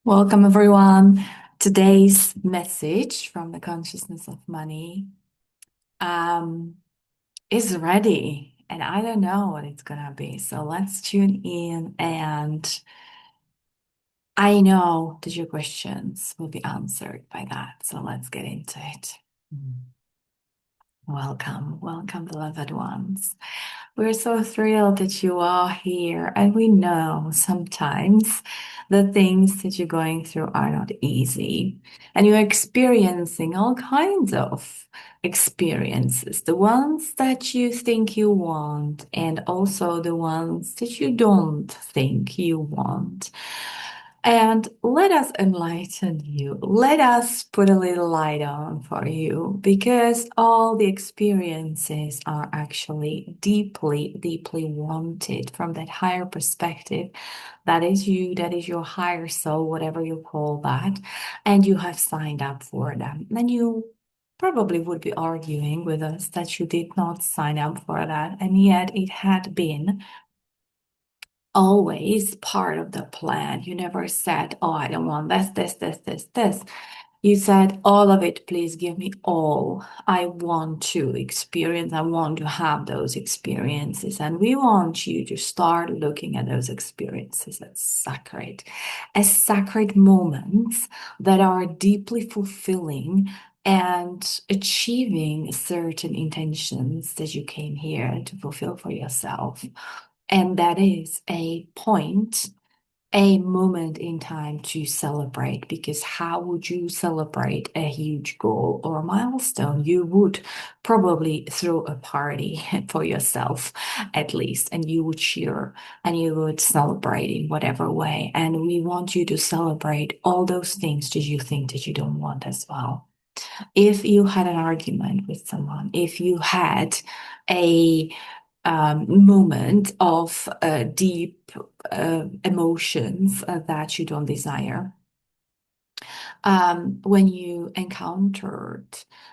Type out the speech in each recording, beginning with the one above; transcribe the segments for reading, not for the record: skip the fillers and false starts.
Welcome, everyone. Today's message from the consciousness of money um, is ready, and I don't know what it's gonna be. So let's tune in, and I know that your questions will be answered by that. So let's get into it. Welcome, beloved ones. We're so thrilled that you are here, and we know sometimes the things that you're going through are not easy, and you're experiencing all kinds of experiences, the ones that you think you want, and also the ones that you don't think you want. And let us enlighten you. Let us put a little light on for you because all the experiences are actually deeply, deeply wanted from that higher perspective. That is you, that is your higher soul, whatever you call that. And you have signed up for them. Then you probably would be arguing with us that you did not sign up for that. And yet it had been always part of the plan. You never said, oh, I don't want this. You said, all of it, please give me all. I want to experience, I want to have those experiences. And we want you to start looking at those experiences as sacred moments that are deeply fulfilling and achieving certain intentions that you came here to fulfill for yourself. And that is a point, a moment in time to celebrate, because how would you celebrate a huge goal or a milestone? You would probably throw a party for yourself, at least, and you would cheer and you would celebrate in whatever way. And we want you to celebrate all those things that you think that you don't want as well. If you had an argument with someone, if you had a moment of deep emotions that you don't desire. When you encountered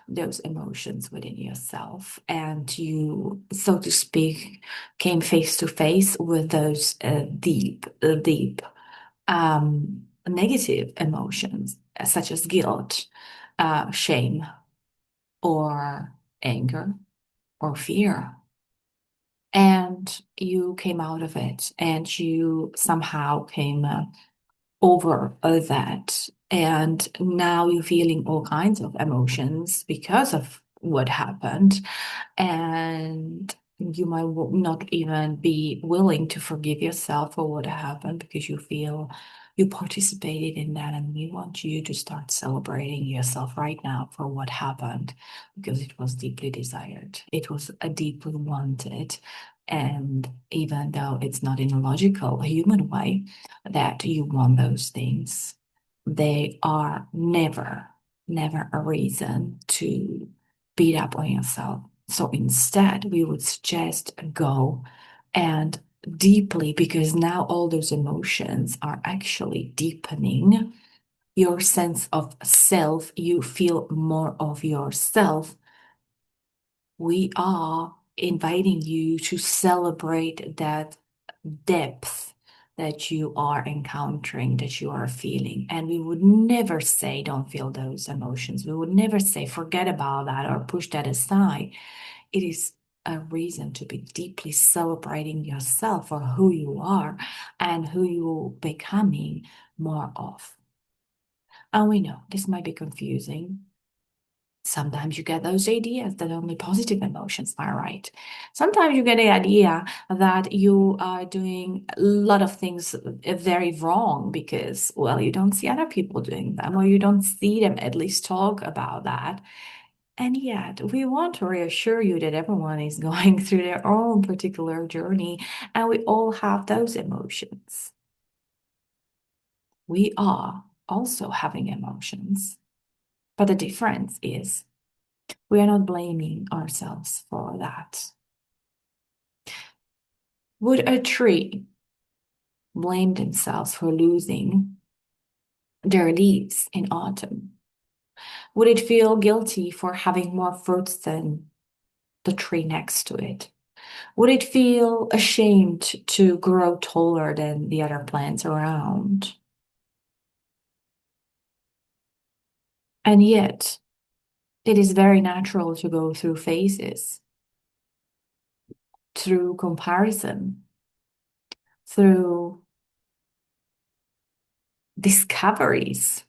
those emotions within yourself and you, so to speak, came face to face with those deep negative emotions, such as guilt, shame, or anger, or fear. And you came out of it and you somehow came over that. And now you're feeling all kinds of emotions because of what happened. And you might not even be willing to forgive yourself for what happened because you feel you participated in that. And we want you to start celebrating yourself right now for what happened because it was deeply desired, it was a deeply wanted. And even though it's not in a logical, human way that you want those things, they are never a reason to beat up on yourself. So instead, we would suggest go and deeply, because now all those emotions are actually deepening your sense of self. You feel more of yourself. We are inviting you to celebrate that depth that you are encountering, that you are feeling. And we would never say, don't feel those emotions. We would never say, forget about that or push that aside. It is a reason to be deeply celebrating yourself for who you are and who you're becoming more of. And we know this might be confusing. Sometimes you get those ideas that only positive emotions are right. Sometimes you get the idea that you are doing a lot of things very wrong because, well, you don't see other people doing them or you don't see them at least talk about that. And yet, we want to reassure you that everyone is going through their own particular journey and we all have those emotions. We are also having emotions, but the difference is we are not blaming ourselves for that. Would a tree blame themselves for losing their leaves in autumn? Would it feel guilty for having more fruits than the tree next to it? Would it feel ashamed to grow taller than the other plants around? And yet, it is very natural to go through phases, through comparison, through discoveries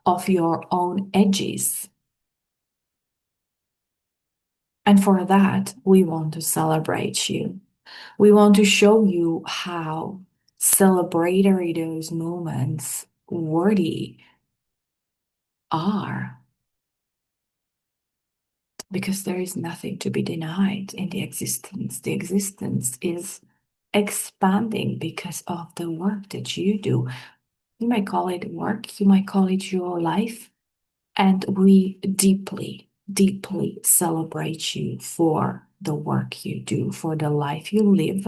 of your own edges. And for that, we want to celebrate you. We want to show you how celebratory those moments worthy are. Because there is nothing to be denied in the existence. The existence is expanding because of the work that you do. You might call it work, you might call it your life. And we deeply, deeply celebrate you for the work you do, for the life you live.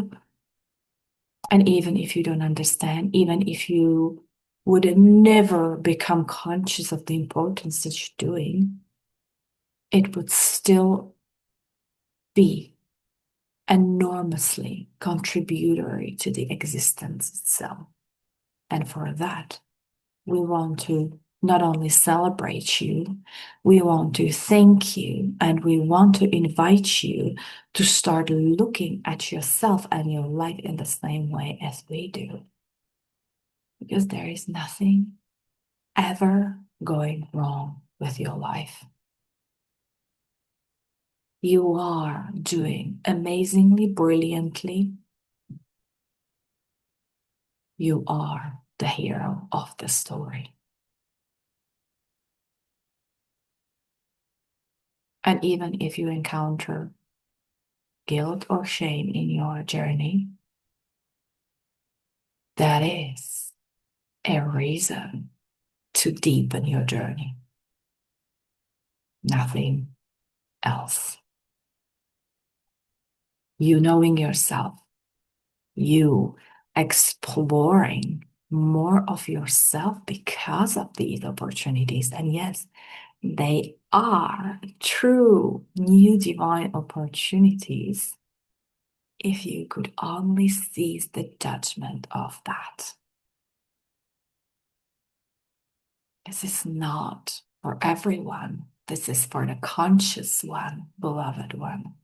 And even if you don't understand, even if you would never become conscious of the importance that you're doing, it would still be enormously contributory to the existence itself. And for that, we want to not only celebrate you, we want to thank you, and we want to invite you to start looking at yourself and your life in the same way as we do. Because there is nothing ever going wrong with your life. You are doing amazingly, brilliantly. You are the hero of the story. And even if you encounter guilt or shame in your journey, that is a reason to deepen your journey. Nothing else. You knowing yourself, you exploring more of yourself because of these opportunities. And yes, they are true new divine opportunities if you could only seize the judgment of that. This is not for everyone. This is for the conscious one, beloved one.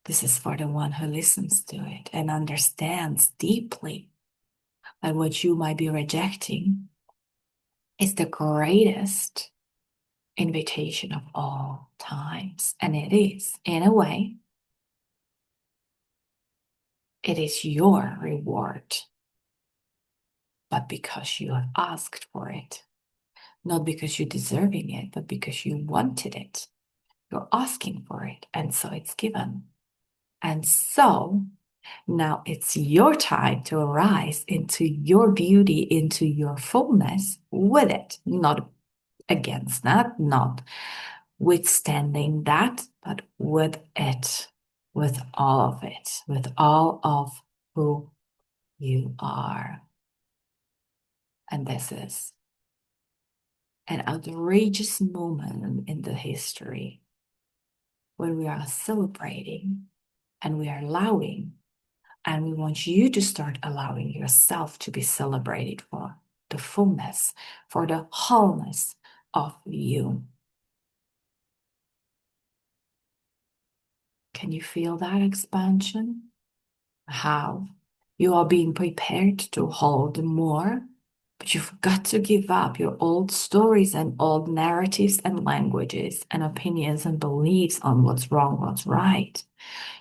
This is for the one who listens to it and understands deeply that what you might be rejecting is the greatest invitation of all times. And it is, in a way, it is your reward, but because you have asked for it. Not because you're deserving it, but because you wanted it. You're asking for it, and so it's given. And so now it's your time to arise into your beauty, into your fullness with it, not against that, not withstanding that, but with it, with all of it, with all of who you are. And this is an outrageous moment in the history when we are celebrating and we are allowing, and we want you to start allowing yourself to be celebrated for the fullness, for the wholeness of you. Can you feel that expansion? How you are being prepared to hold more, but you've got to give up your old stories and old narratives and languages and opinions and beliefs on what's wrong, what's right.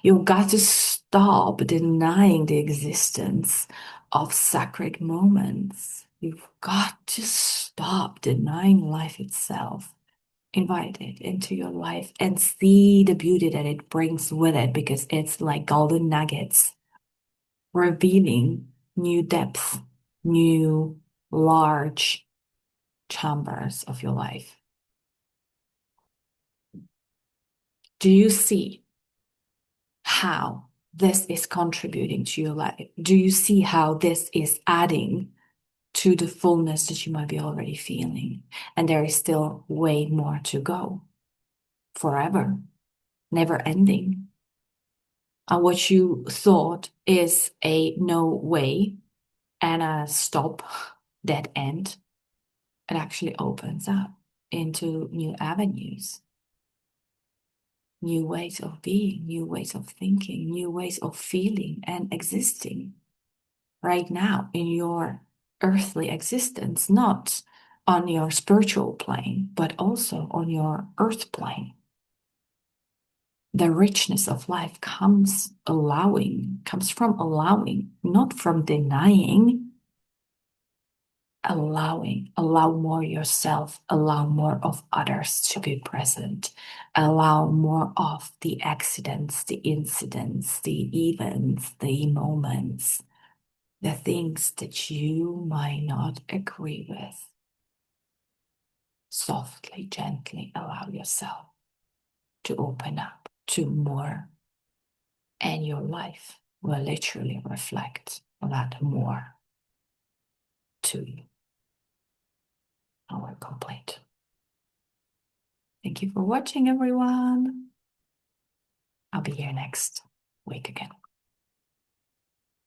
You've got to stop denying the existence of sacred moments. You've got to stop denying life itself. Invite it into your life and see the beauty that it brings with it, because it's like golden nuggets revealing new depths, new large chambers of your life. Do you see how this is contributing to your life? Do you see how this is adding to the fullness that you might be already feeling? And there is still way more to go, forever, never ending. And what you thought is a no way and a stop, dead end, it actually opens up. into new avenues, new ways of being, new ways of thinking, new ways of feeling and existing right now in your earthly existence, not on your spiritual plane, but also on your earth plane. The richness of life comes from allowing, not from denying. Allow more yourself, allow more of others to be present, allow more of the accidents, the incidents, the events, the moments, the things that you might not agree with. Softly, gently allow yourself to open up to more, and your life will literally reflect that more to you. And we're complete. Thank you for watching, everyone. I'll be here next week again.